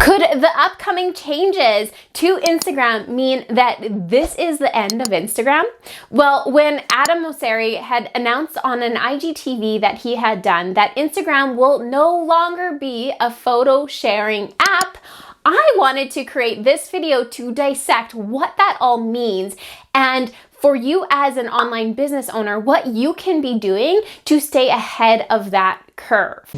Could the upcoming changes to Instagram mean that this is the end of Instagram? Well, when Adam Mosseri had announced on an IGTV that he had done that Instagram will no longer be a photo sharing app, I wanted to create this video to dissect what that all means and for you as an online business owner, what you can be doing to stay ahead of that curve.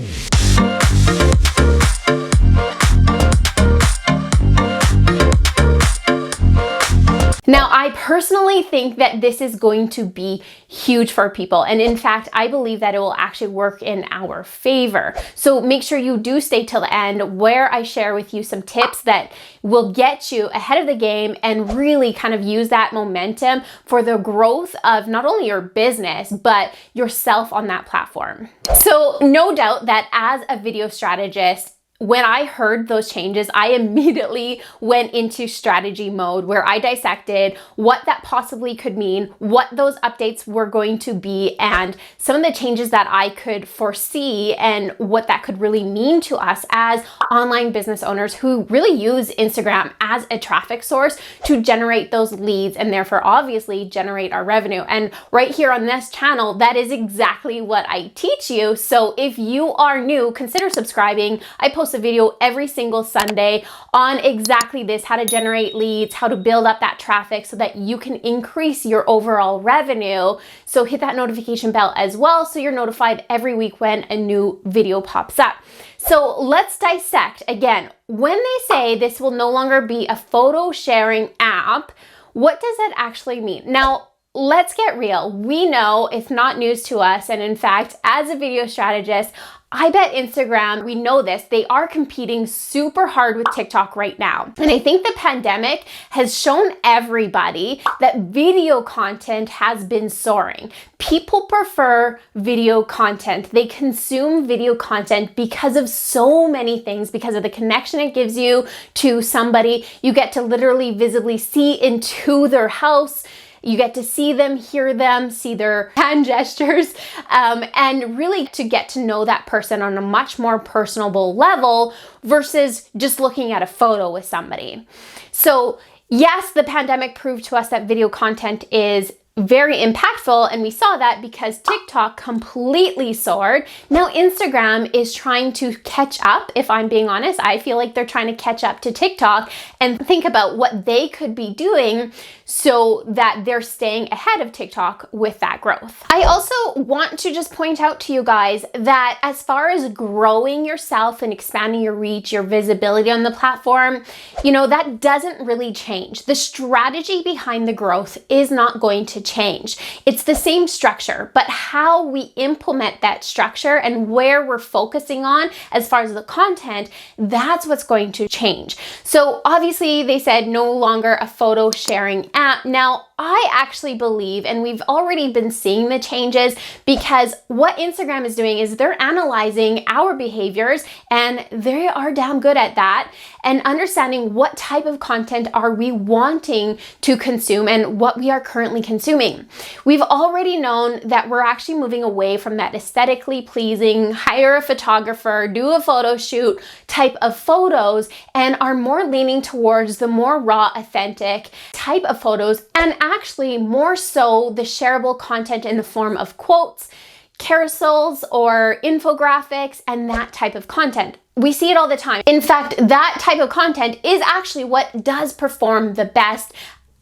Now, I personally think that this is going to be huge for people. And in fact, I believe that it will actually work in our favor. So make sure you do stay till the end where I share with you some tips that will get you ahead of the game and really kind of use that momentum for the growth of not only your business, but yourself on that platform. So no doubt that as a video strategist, when I heard those changes, I immediately went into strategy mode where I dissected what that possibly could mean, what those updates were going to be, and some of the changes that I could foresee and what that could really mean to us as online business owners who really use Instagram as a traffic source to generate those leads and therefore obviously generate our revenue. And right here on this channel, that is exactly what I teach you. So if you are new, consider subscribing. I post a video every single Sunday on exactly this, how to generate leads, how to build up that traffic so that you can increase your overall revenue. So hit that notification bell as well so you're notified every week when a new video pops up. So let's dissect again. When they say this will no longer be a photo sharing app, what does that actually mean? Now, let's get real. We know it's not news to us. And in fact, as a video strategist, I bet Instagram, we know this, they are competing super hard with TikTok right now. And I think the pandemic has shown everybody that video content has been soaring. People prefer video content. They consume video content because of so many things, because of the connection it gives you to somebody. You get to literally visibly see into their house. You get to see them, hear them, see their hand gestures, and really to get to know that person on a much more personable level versus just looking at a photo with somebody. So yes, the pandemic proved to us that video content is very impactful, and we saw that because TikTok completely soared. Now Instagram is trying to catch up. If I'm being honest, I feel like they're trying to catch up to TikTok and think about what they could be doing so that they're staying ahead of TikTok with that growth. I also want to just point out to you guys that as far as growing yourself and expanding your reach, your visibility on the platform, you know, that doesn't really change. The strategy behind the growth is not going to change. It's the same structure, but how we implement that structure and where we're focusing on as far as the content, that's what's going to change. So obviously they said no longer a photo sharing app. Now I actually believe, and we've already been seeing the changes because what Instagram is doing is they're analyzing our behaviors and they are damn good at that and understanding what type of content are we wanting to consume and what we are currently consuming. We've already known that we're actually moving away from that aesthetically pleasing, hire a photographer, do a photo shoot type of photos and are more leaning towards the more raw, authentic type of photos and actually more so the shareable content in the form of quotes, carousels, or infographics, and that type of content. We see it all the time. In fact, that type of content is actually what does perform the best,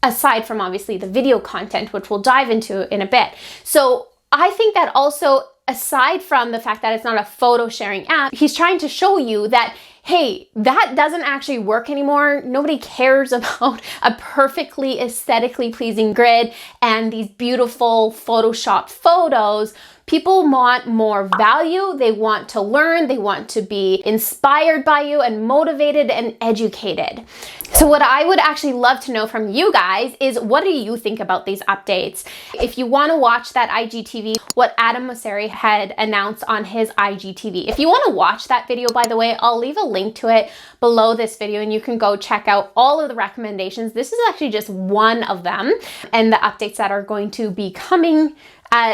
aside from obviously the video content, which we'll dive into in a bit. So I think that also, aside from the fact that it's not a photo sharing app, he's trying to show you that, hey, that doesn't actually work anymore. Nobody cares about a perfectly aesthetically pleasing grid and these beautiful Photoshopped photos. People want more value, they want to learn, they want to be inspired by you and motivated and educated. So what I would actually love to know from you guys is, what do you think about these updates? If you want to watch that IGTV, what Adam Mosseri had announced on his IGTV. If you want to watch that video, by the way, I'll leave a link to it below this video and you can go check out all of the recommendations. This is actually just one of them and the updates that are going to be coming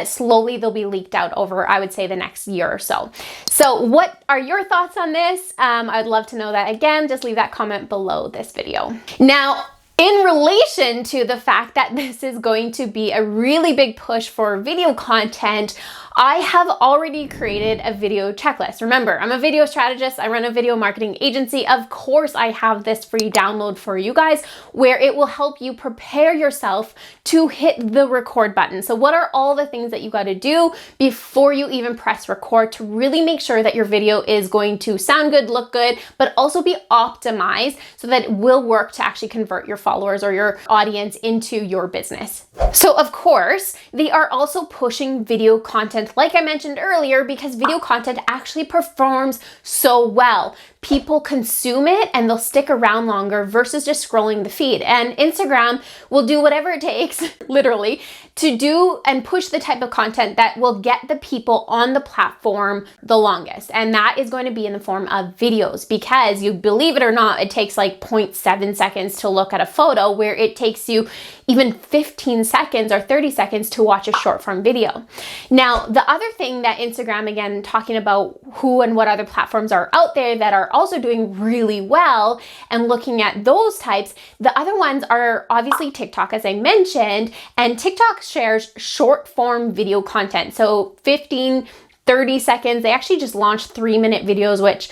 slowly they'll be leaked out over, I would say, the next year or so. So what are your thoughts on this? I'd love to know that. Again, just leave that comment below this video. Now, in relation to the fact that this is going to be a really big push for video content, I have already created a video checklist. Remember, I'm a video strategist. I run a video marketing agency. Of course, I have this free download for you guys where it will help you prepare yourself to hit the record button. So what are all the things that you got to do before you even press record to really make sure that your video is going to sound good, look good, but also be optimized so that it will work to actually convert your followers or your audience into your business. So of course, they are also pushing video content, like I mentioned earlier, because video content actually performs so well. People consume it and they'll stick around longer versus just scrolling the feed. And Instagram will do whatever it takes, literally, to do and push the type of content that will get the people on the platform the longest. And that is going to be in the form of videos, because you believe it or not, it takes like 0.7 seconds to look at a photo, where it takes you even 15 seconds or 30 seconds to watch a short form video. Now, the other thing that Instagram, again, talking about who and what other platforms are out there that are also doing really well and looking at those types, the other ones are obviously TikTok, as I mentioned, and TikTok shares short form video content. So 15, 30 seconds. They actually just launched 3-minute videos, which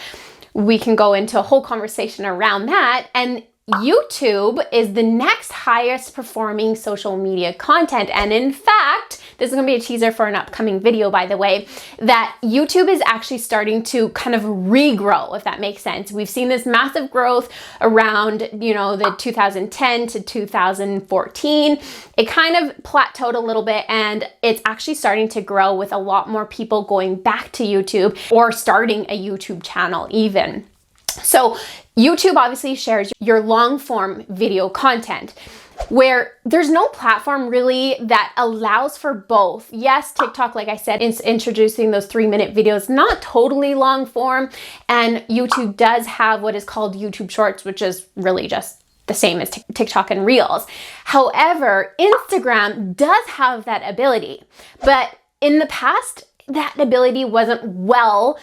we can go into a whole conversation around that. And YouTube is the next highest performing social media content. And in fact, this is going to be a teaser for an upcoming video, by the way, that YouTube is actually starting to kind of regrow, if that makes sense. We've seen this massive growth around, the 2010 to 2014. It kind of plateaued a little bit, and it's actually starting to grow with a lot more people going back to YouTube or starting a YouTube channel even. So YouTube obviously shares your long form video content, where there's no platform really that allows for both. Yes, TikTok, like I said, is introducing those 3-minute videos, not totally long form. And YouTube does have what is called YouTube Shorts, which is really just the same as TikTok and Reels. However, Instagram does have that ability, but in the past, that ability wasn't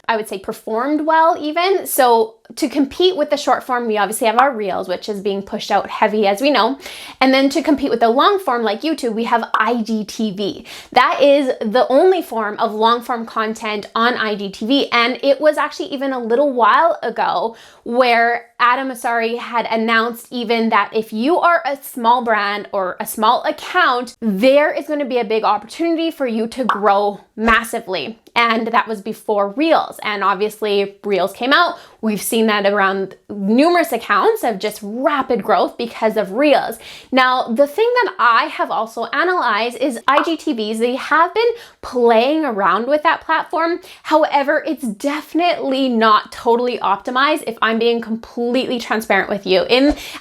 I would say performed well even. So to compete with the short form, we obviously have our Reels, which is being pushed out heavy, as we know. And then to compete with the long form like YouTube, we have IGTV. That is the only form of long form content on IGTV. And it was actually even a little while ago where Adam Mosseri had announced even that if you are a small brand or a small account, there is going to be a big opportunity for you to grow massively. And that was before Reels. And obviously Reels came out. We've seen that around numerous accounts of just rapid growth because of Reels. Now, the thing that I have also analyzed is IGTVs. They have been playing around with that platform. However, it's definitely not totally optimized, if I'm being completely transparent with you.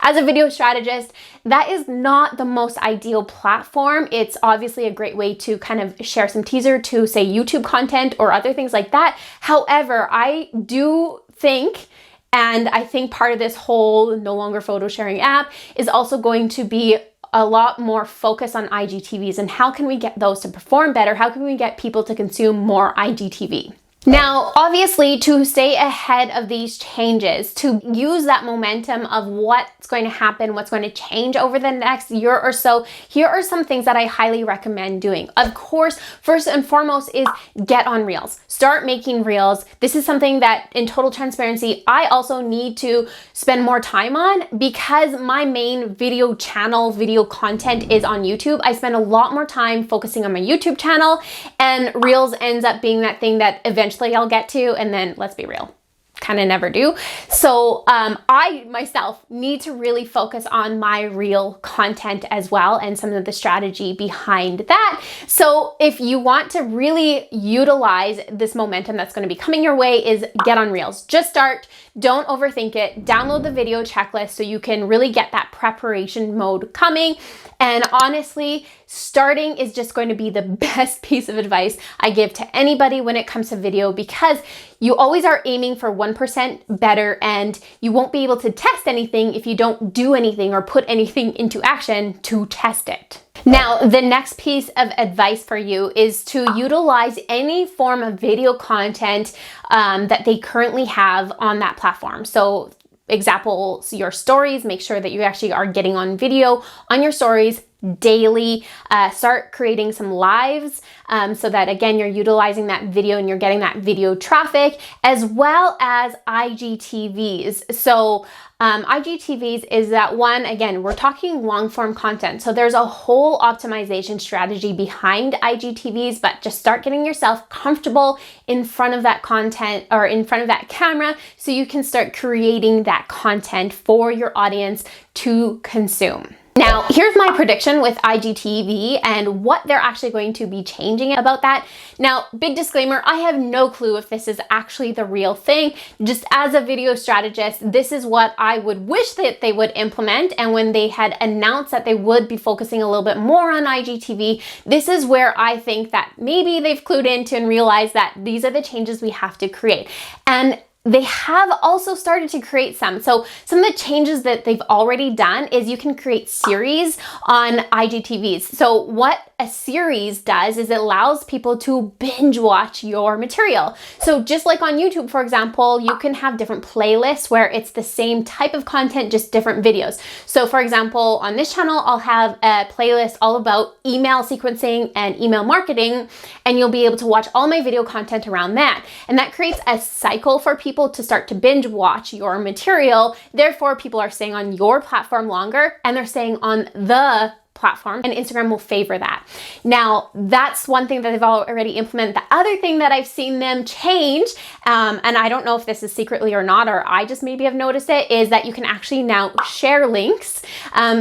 As a video strategist, that is not the most ideal platform. It's obviously a great way to kind of share some teaser to, say, YouTube content or other things like that. However, I do think, and I think part of this whole no longer photo sharing app is also going to be a lot more focus on IGTVs and how can we get those to perform better? How can we get people to consume more IGTV? Now, obviously, to stay ahead of these changes, to use that momentum of what's going to happen, what's going to change over the next year or so, here are some things that I highly recommend doing. Of course, first and foremost is get on Reels. Start making Reels. This is something that, in total transparency, I also need to spend more time on because my main video channel, video content is on YouTube. I spend a lot more time focusing on my YouTube channel, and Reels ends up being that thing that eventually I'll get to, and then let's be real, kind of never do. So I myself need to really focus on my Reel content as well and some of the strategy behind that. So if you want to really utilize this momentum that's going to be coming your way, is get on Reels. Just start. Don't overthink it. Download the video checklist so you can really get that preparation mode coming. And honestly, starting is just going to be the best piece of advice I give to anybody when it comes to video, because you always are aiming for 1% better, and you won't be able to test anything if you don't do anything or put anything into action to test it. Now, the next piece of advice for you is to utilize any form of video content that they currently have on that platform. So examples, your stories, make sure that you actually are getting on video on your stories daily. Start creating some lives so that again, you're utilizing that video and you're getting that video traffic, as well as IGTVs. So IGTVs is that one, again, we're talking long form content. So there's a whole optimization strategy behind IGTVs, but just start getting yourself comfortable in front of that content or in front of that camera so you can start creating that content for your audience to consume. Now, here's my prediction with IGTV and what they're actually going to be changing about that. Now, big disclaimer, I have no clue if this is actually the real thing. Just as a video strategist, this is what I would wish that they would implement. And when they had announced that they would be focusing a little bit more on IGTV, this is where I think that maybe they've clued into and realized that these are the changes we have to create. And they have also started to create some. So some of the changes that they've already done is you can create series on IGTVs. So what a series does is it allows people to binge watch your material. So just like on YouTube, for example, you can have different playlists where it's the same type of content, just different videos. So for example, on this channel, I'll have a playlist all about email sequencing and email marketing, and you'll be able to watch all my video content around that. And that creates a cycle for people to start to binge watch your material. Therefore, people are staying on your platform longer and they're staying on the platform, and Instagram will favor that. Now, that's one thing that they've already implemented. The other thing that I've seen them change, and I don't know if this is secretly or not, or I just maybe have noticed it, is that you can actually now share links.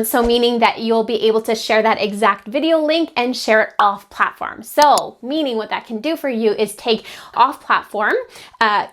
So meaning that you'll be able to share that exact video link and share it off platform. So meaning what that can do for you is take off platform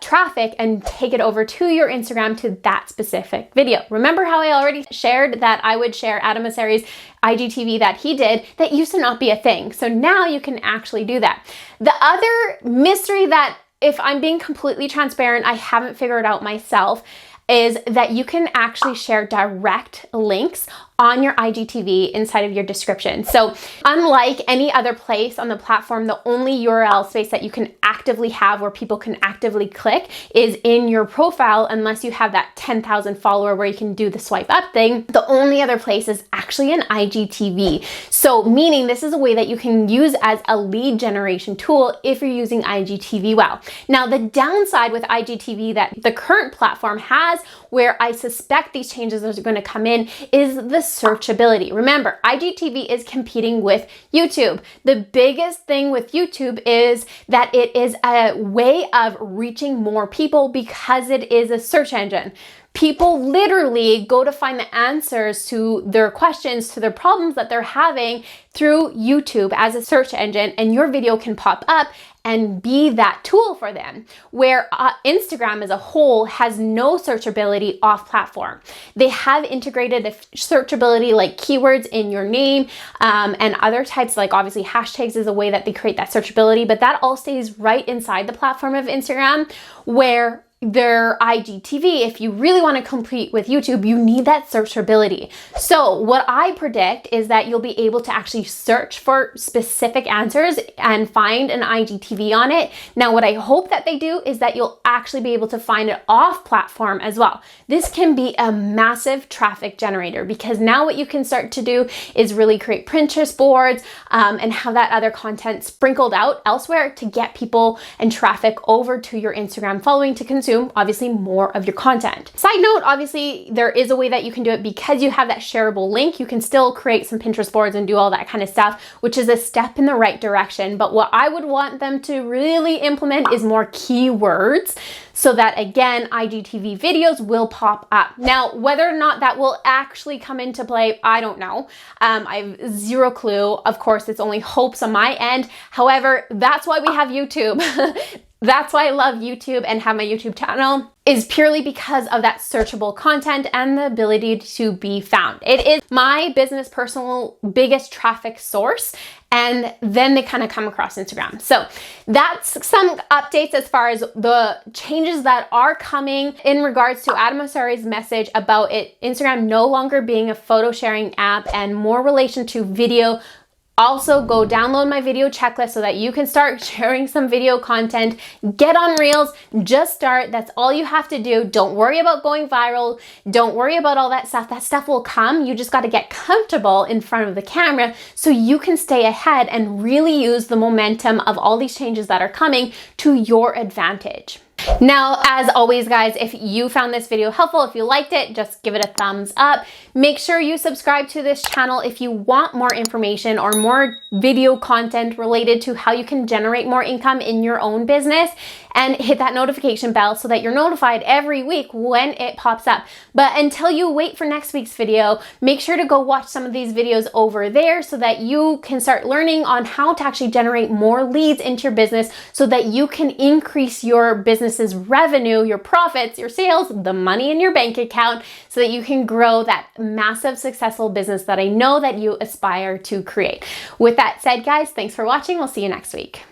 traffic and take it over to your Instagram to that specific video. Remember how I already shared that I would share Adam Mosseri's IGTV that he did? That used to not be a thing. So now you can actually do that. The other mystery that, if I'm being completely transparent, I haven't figured out myself, is that you can actually share direct links on your IGTV inside of your description. So unlike any other place on the platform, the only URL space that you can actively have where people can actively click is in your profile, unless you have that 10,000 follower where you can do the swipe up thing. The only other place is actually an IGTV. So meaning this is a way that you can use as a lead generation tool if you're using IGTV well. Now, the downside with IGTV that the current platform has, where I suspect these changes are going to come in, is the searchability. Remember, IGTV is competing with YouTube. The biggest thing with YouTube is that it is a way of reaching more people because it is a search engine. People literally go to find the answers to their questions, to their problems that they're having through YouTube as a search engine, and your video can pop up and be that tool for them, where Instagram as a whole has no searchability off platform. They have integrated the searchability like keywords in your name and other types, like obviously hashtags is a way that they create that searchability, but that all stays right inside the platform of Instagram, where their IGTV, if you really want to compete with YouTube, you need that searchability. So what I predict is that you'll be able to actually search for specific answers and find an IGTV on it. Now, what I hope that they do is that you'll actually be able to find it off platform as well. This can be a massive traffic generator, because now what you can start to do is really create Pinterest boards and have that other content sprinkled out elsewhere to get people and traffic over to your Instagram following to consume obviously more of your content. Side note, obviously there is a way that you can do it because you have that shareable link. You can still create some Pinterest boards and do all that kind of stuff, which is a step in the right direction. But what I would want them to really implement is more keywords, so that again, IGTV videos will pop up. Now, whether or not that will actually come into play, I don't know. I have zero clue. Of course, it's only hopes on my end. However, that's why we have YouTube. That's why I love YouTube and have my YouTube channel, is purely because of that searchable content and the ability to be found. It is my business personal biggest traffic source, and then they kind of come across Instagram. So that's some updates as far as the changes that are coming in regards to Adam Mosseri's message about Instagram no longer being a photo sharing app and more relation to video Also, go download my video checklist so that you can start sharing some video content. Get on Reels, just start. That's all you have to do. Don't worry about going viral. Don't worry about all that stuff. That stuff will come. You just got to get comfortable in front of the camera so you can stay ahead and really use the momentum of all these changes that are coming to your advantage. Now, as always, guys, if you found this video helpful, if you liked it, just give it a thumbs up. Make sure you subscribe to this channel if you want more information or more video content related to how you can generate more income in your own business, and hit that notification bell so that you're notified every week when it pops up. But until you wait for next week's video, make sure to go watch some of these videos over there so that you can start learning on how to actually generate more leads into your business so that you can increase your business's revenue, your profits, your sales, the money in your bank account, so that you can grow that massive successful business that I know that you aspire to create. With that said, guys, thanks for watching. We'll see you next week.